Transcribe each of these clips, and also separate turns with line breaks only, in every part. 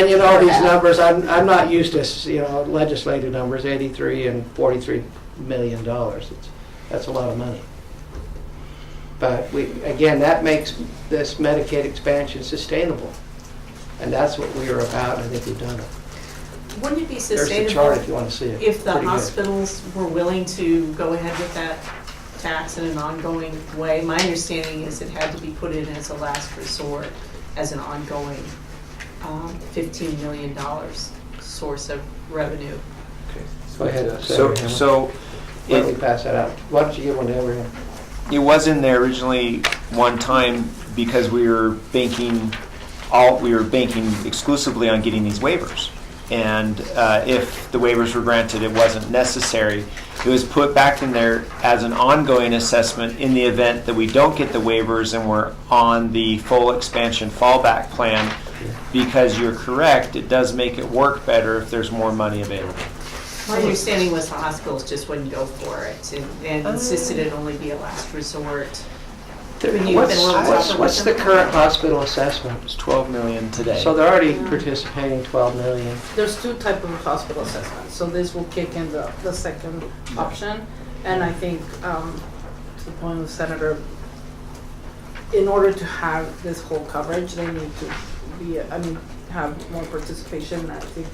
And you know, these numbers, I'm not used to, legislative numbers, 83 and $43 million. That's a lot of money. But again, that makes this Medicaid expansion sustainable. And that's what we are about. I think we've done it.
Wouldn't it be
There's the
sustainable
chart if you want to see it.
if the
Pretty good.
hospitals were willing to go ahead with that tax in an ongoing way? My understanding is it had to be put in as a last resort, as an ongoing $15 million source of revenue.
Okay. Go ahead.
So
why don't we pass that out? Why don't you give one to everyone?
it was in there originally one time because we were banking exclusively on getting these waivers. And if the waivers were granted, it wasn't necessary. It was put back in there as an ongoing assessment in the event that we don't get the waivers and we're on the full expansion fallback plan, because you're correct, it does make it work better if there's more money available.
My understanding was the hospitals just wouldn't go for it and insisted it only be a last resort.
What's the current hospital assessment?
It's $12 million today.
So they're already participating $12 million.
There's two types of hospital assessments. So this will kick in the second option. And I think, to the point of the Senator, in order to have this whole coverage, they need to have more participation. I think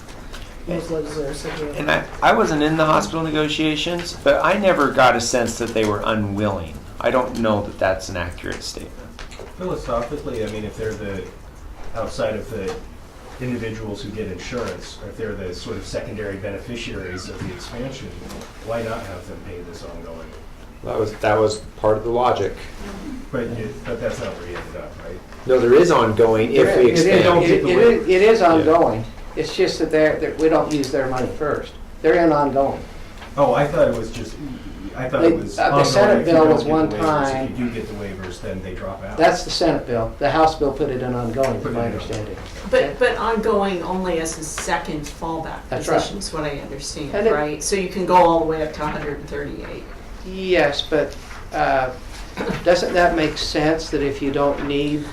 most legislators agree.
And I wasn't in the hospital negotiations, but I never got a sense that they were unwilling. I don't know that that's an accurate statement.
Philosophically, I mean, if they're outside of the individuals who get insurance, or if they're the sort of secondary beneficiaries of the expansion, why not have them pay this ongoing?
That was part of the logic.
But that's not where you ended up, right?
No, there is ongoing if we expand.
It is ongoing. It's just that we don't use their money first. They're in ongoing.
Oh, I thought it was just. I thought it was
the Senate bill was one
waivers.
time.
If you do get the waivers, then they drop out.
That's the Senate bill. The House bill put it in ongoing, from my understanding.
But ongoing only as a second fallback
That's
position
right.
is what I understand,
And
right? So you can go all the way up to 138.
Yes, but doesn't that make sense that if you don't need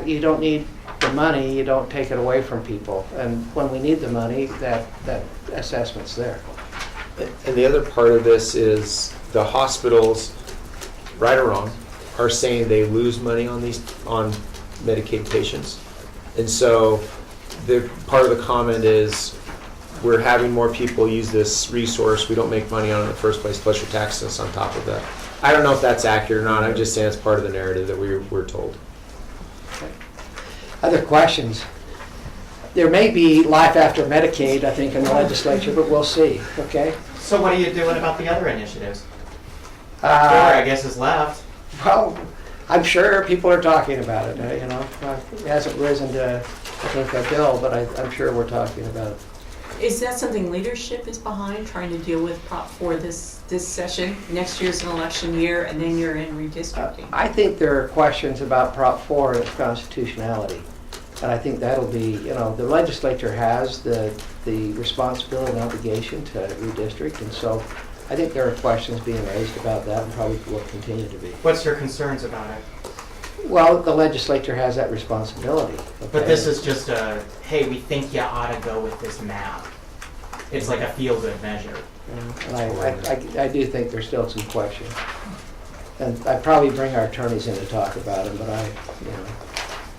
you don't need the money, you don't take it away from people? And when we need the money, that assessment's there.
And the other part of this is the hospitals, right or wrong, are saying they lose money on Medicaid patients. And so part of the comment is we're having more people use this resource. We don't make money on it in the first place, plus your taxes on top of that. I don't know if that's accurate or not. I'm just saying it's part of the narrative that we're told.
Okay. Other questions? There may be life after Medicaid, I think, in the legislature, but we'll see, okay?
So what are you doing about the other initiatives? Four, I guess, is left.
Well, I'm sure people are talking about it, It hasn't risen to, I think, a bill, but I'm sure we're talking about it.
Is that something leadership is behind, trying to deal with Prop 4 this session? Next year's an election year, and then you're in redistricting.
I think there are questions about Prop 4 and its constitutionality. And I think that'll be, the legislature has the responsibility and obligation to redistrict. And so I think there are questions being raised about that and probably will continue to be.
What's your concerns about it?
Well, the legislature has that responsibility. Okay?
But this is just a, hey, we think you ought to go with this map. It's like a feel-good measure.
And I do think there's still some questions. And I'd probably bring our attorneys in to talk about it, but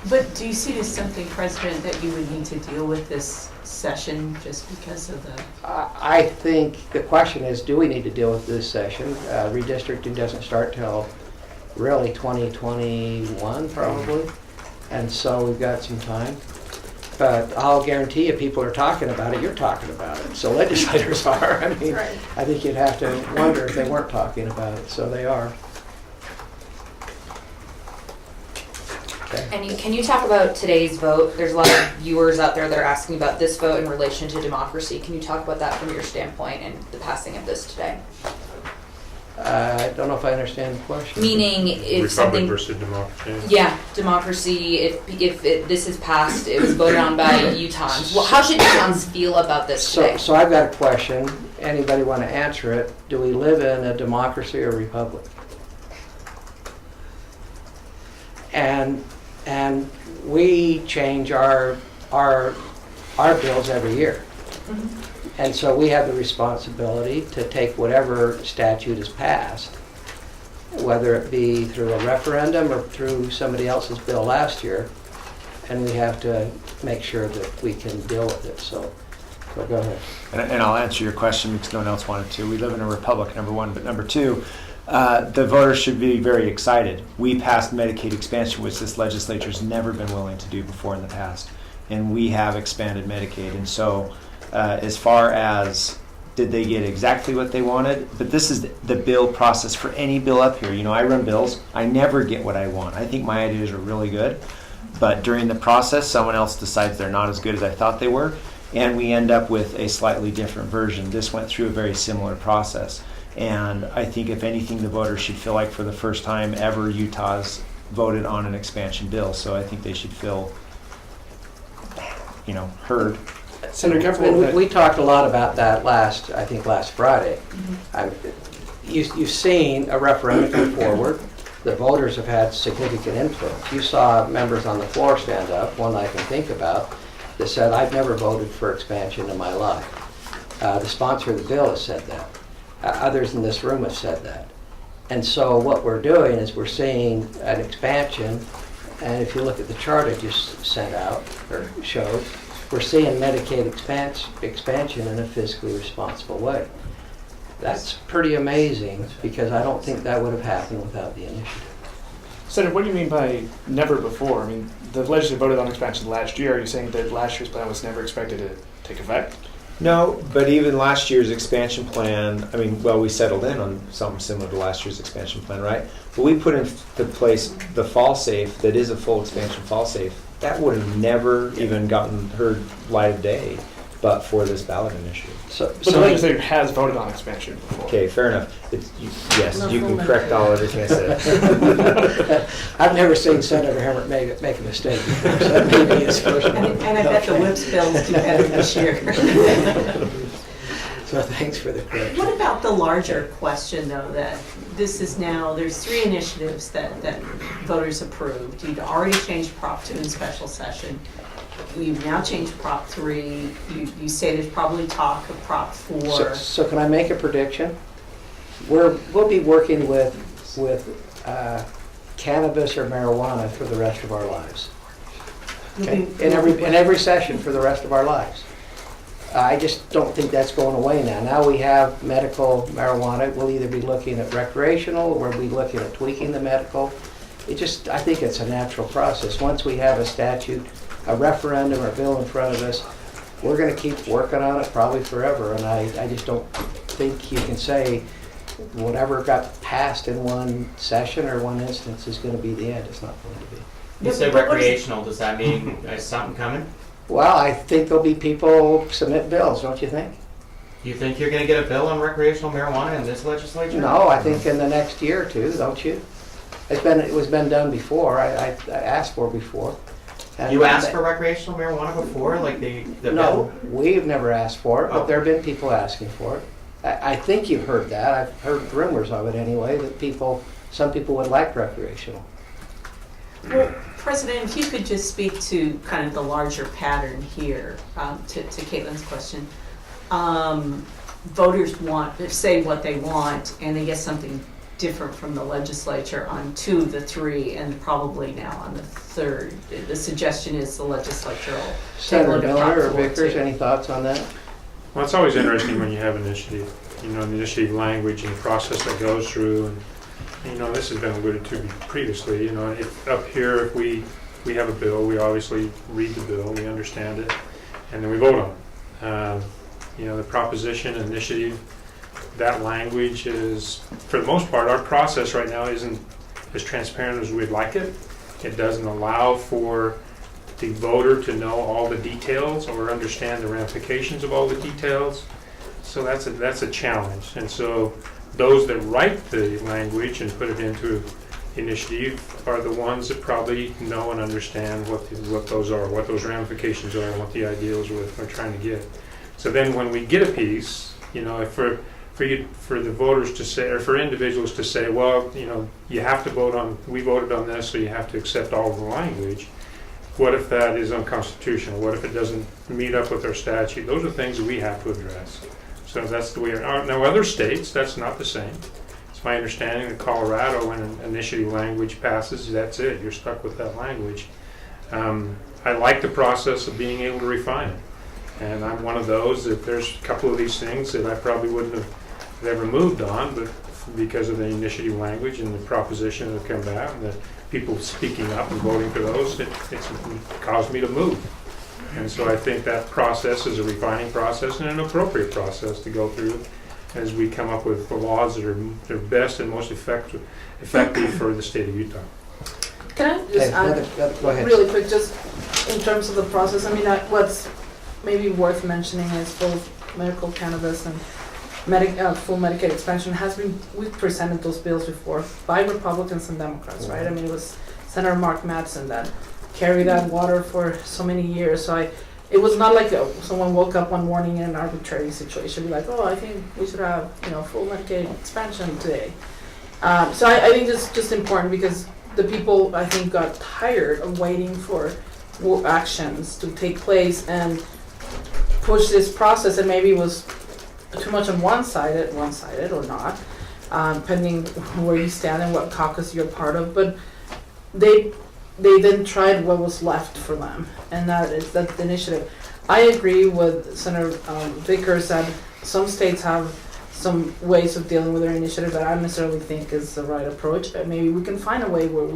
But do you see this something, President, that you would need to deal with this session just because of the...
I think the question is, do we need to deal with this session? Redistricting doesn't start till really 2021 probably, and so we've got some time. But I'll guarantee you people are talking about it, you're talking about it, so legislators are. I mean,
Right.
I think you'd have to wonder if they weren't talking about it, so they are. Okay.
And can you talk about today's vote? There's a lot of viewers out there that are asking about this vote in relation to democracy. Can you talk about that from your standpoint and the passing of this today?
I don't know if I understand the question.
Meaning, if
Republic
something
versus democracy.
Yeah, democracy. If this is passed, it was voted on by Utahns. Well, how should Utahns feel about this today?
So I've got a question. Anybody want to answer it? Do we live in a democracy or republic? And we change our our bills every year. And so we have the responsibility to take whatever statute is passed, whether it be through a referendum or through somebody else's bill last year, and we have to make sure that we can deal with it. So go ahead.
And I'll answer your question because no one else wanted to. We live in a republic, number one. But number two, the voters should be very excited. We passed Medicaid expansion, which this legislature's never been willing to do before in the past. And we have expanded Medicaid. And so as far as did they get exactly what they wanted? But this is the bill process for any bill up here. You know, I run bills. I never get what I want. I think my ideas are really good. But during the process, someone else decides they're not as good as I thought they were. And we end up with a slightly different version. This went through a very similar process. And I think if anything, the voters should feel like for the first time ever, Utah's voted on an expansion bill. So I think they should feel, heard.
Senator
And we talked a lot about that last Friday. You've seen a referendum come forward. The voters have had significant influence. You saw members on the floor stand up, one I can think about, that said, I've never voted for expansion in my life. The sponsor of the bill has said that. Others in this room have said that. And so what we're doing is we're seeing an expansion, and if you look at the chart I just sent out, or showed, we're seeing Medicaid expansion in a fiscally responsible way. That's pretty amazing, because I don't think that would have happened without the initiative.
Senator, what do you mean by never before? I mean, the legislature voted on expansion last year. Are you saying that last year's plan was never expected to take effect?
No, but even last year's expansion plan, we settled in on something similar to last year's expansion plan, right? But we put into place the fall safe, that is a full expansion fall safe. That would have never even heard light of day but for this ballot initiative.
But the legislature has voted on expansion before.
Okay, fair enough. Yes, you can correct everything I said.
I've never seen Senator Hemmert make a mistake before, so that may be his first one.
And I bet the WHIP's bill's do better this year.
So thanks for the correction.
What about the larger question, though, that this is now, there's 3 initiatives that voters approved. You'd already changed Prop 2 in special session. You've now changed Prop 3. You say there's probably talk of Prop 4.
So can I make a prediction? We'll be working with cannabis or marijuana for the rest of our lives. Okay? In every session for the rest of our lives. I just don't think that's going away now. Now we have medical marijuana. We'll either be looking at recreational or we'll be looking at tweaking the medical. I think it's a natural process. Once we have a statute, a referendum or bill in front of us, we're going to keep working on it probably forever. And I just don't think you can say whatever got passed in one session or one instance is going to be the end. It's not going to be.
You said recreational, does that mean is something coming?
Well, I think there'll be people submit bills, don't you think?
You think you're going to get a bill on recreational marijuana in this legislature?
No, I think in the next year or two, don't you? It was been done before. I asked for before. And
You asked for recreational marijuana before, like the
No,
bill?
we've never asked for it, but
Oh.
there have been people asking for it. I think you've heard that. I've heard rumors of it anyway, that some people would like recreational.
Well, President, if you could just speak to kind of the larger pattern here, to Caitlin's question. Voters say what they want, and they get something different from the legislature on 2 of the 3, and probably now on the 3rd. The suggestion is the legislature will take a
Senator
look at Prop
Miller or
4
Vickers,
too.
any thoughts on that?
Well, it's always interesting when you have initiative, the initiative language and the process that goes through. And this has been alluded to previously. If up here, if we have a bill, we obviously read the bill, we understand it, and then we vote on it. The proposition, initiative, that language is, for the most part, our process right now isn't as transparent as we'd like it. It doesn't allow for the voter to know all the details or understand the ramifications of all the details. So that's a challenge. And so those that write the language and put it into initiative are the ones that probably know and understand what those are, what those ramifications are, and what the ideals we're trying to get. So then when we get a piece, for the voters to say, or for individuals to say, well, you have to vote on, we voted on this, so you have to accept all of the language. What if that is unconstitutional? What if it doesn't meet up with our statute? Those are things that we have to address. So that's the way. Now, other states, that's not the same. It's my understanding that Colorado, when an initiative language passes, that's it. You're stuck with that language. I like the process of being able to refine it. And I'm one of those that there's a couple of these things that I probably wouldn't have ever moved on, but because of the initiative language and the proposition that come back and the people speaking up and voting for those, it's caused me to move. And so I think that process is a refining process and an appropriate process to go through as we come up with the laws that are best and most effective for the state of Utah.
Can I just add
Go ahead.
really quick, just in terms of the process? I mean, what's maybe worth mentioning is both medical cannabis and full Medicaid expansion we've presented those bills before by Republicans and Democrats, right? I mean, it was Senator Mark Madsen that carried that water for so many years. So it was not like someone woke up one morning in an arbitrary situation, be like, oh, I think we should have full Medicaid expansion today. So I think it's just important because the people, I think, got tired of waiting for actions to take place and push this process, and maybe it was too much on one-sided or not, depending where you stand and what caucus you're part of. But they then tried what was left for them, and that is that initiative. I agree with Senator Vickers that some states have some ways of dealing with their initiative that I don't necessarily think is the right approach, but maybe we can find a way where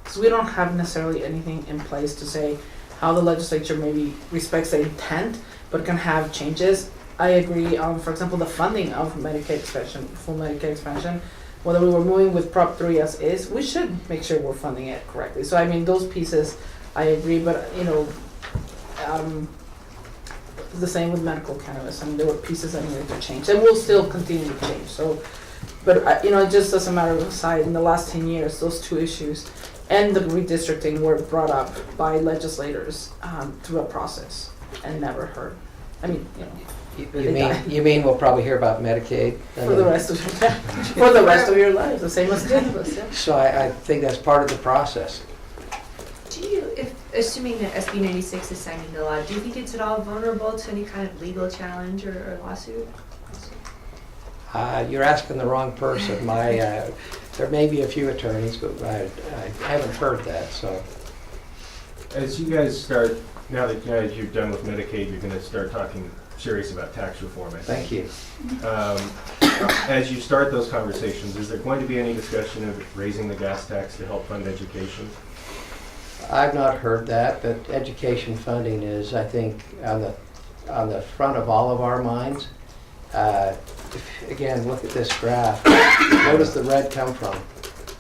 because we don't have necessarily anything in place to say how the legislature maybe respects the intent, but can have changes. I agree, for example, the funding of Medicaid expansion, full Medicaid expansion, whether we were moving with Prop 3 as is, we should make sure we're funding it correctly. So I mean, those pieces, I agree, but the same with medical cannabis. I mean, there were pieces that needed to change, and will still continue to change. So, but just as a matter of aside, in the last 10 years, those two issues and the redistricting were brought up by legislators through a process and never heard. I mean,
You mean we'll probably hear about Medicaid?
For the rest of your lives, the same as cannabis. Yeah.
So I think that's part of the process.
Do you, assuming that SB 96 is signed into law, do you think it's at all vulnerable to any kind of legal challenge or lawsuit?
You're asking the wrong person. There may be a few attorneys, but I haven't heard that. So,
As you guys start, now that you're done with Medicaid, you're going to start talking serious about tax reform, I think.
thank you.
As you start those conversations, is there going to be any discussion of raising the gas tax to help fund education?
I've not heard that, but education funding is, I think, on the front of all of our minds. Again, look at this graph. Where does the red come from?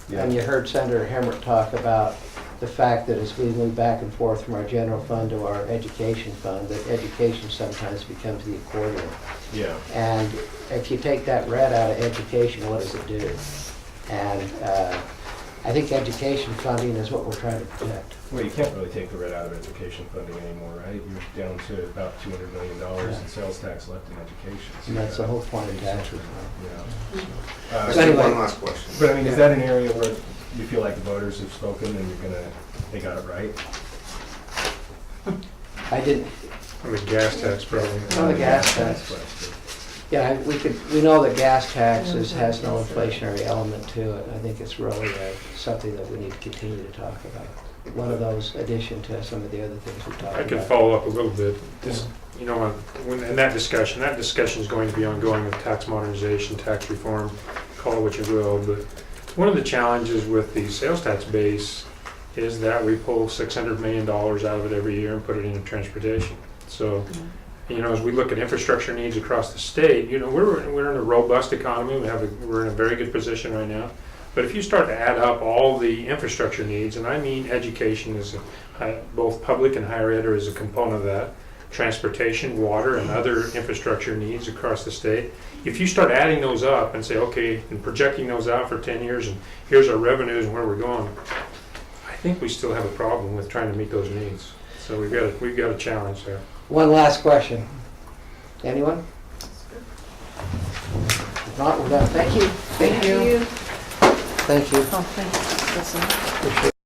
Yeah.
And you heard Senator Hemmert talk about the fact that as we move back and forth from our general fund to our education fund, that education sometimes becomes the accordion.
Yeah.
And if you take that red out of education, what does it do? And I think education funding is what we're trying to protect.
Well, you can't really take the red out of education funding anymore, right? You're down to about $200 million in sales tax left in education. So
And that's the whole point of tax reform.
Yeah.
So anyway,
One last question.
But I mean, is that an area where you feel like the voters have spoken and they got it right?
I didn't,
On the gas tax probably.
on the gas tax. Yeah, we know that gas taxes has no inflationary element to it. I think it's really something that we need to continue to talk about. One of those addition to some of the other things we're talking about.
I could follow up a little bit. Just, in that discussion is going to be ongoing with tax modernization, tax reform, call it what you will. But one of the challenges with the sales tax base is that we pull $600 million out of it every year and put it into transportation. So, as we look at infrastructure needs across the state, we're in a robust economy. We're in a very good position right now. But if you start to add up all the infrastructure needs, and I mean education is both public and higher ed is a component of that, transportation, water, and other infrastructure needs across the state. If you start adding those up and say, okay, and projecting those out for 10 years, and here's our revenues and where we're going, I think we still have a problem with trying to meet those needs. So we've got a challenge there.
One last question. Anyone? If not, we're done. Thank you.
Thank you.
Thank you.
Oh, thanks. That's enough.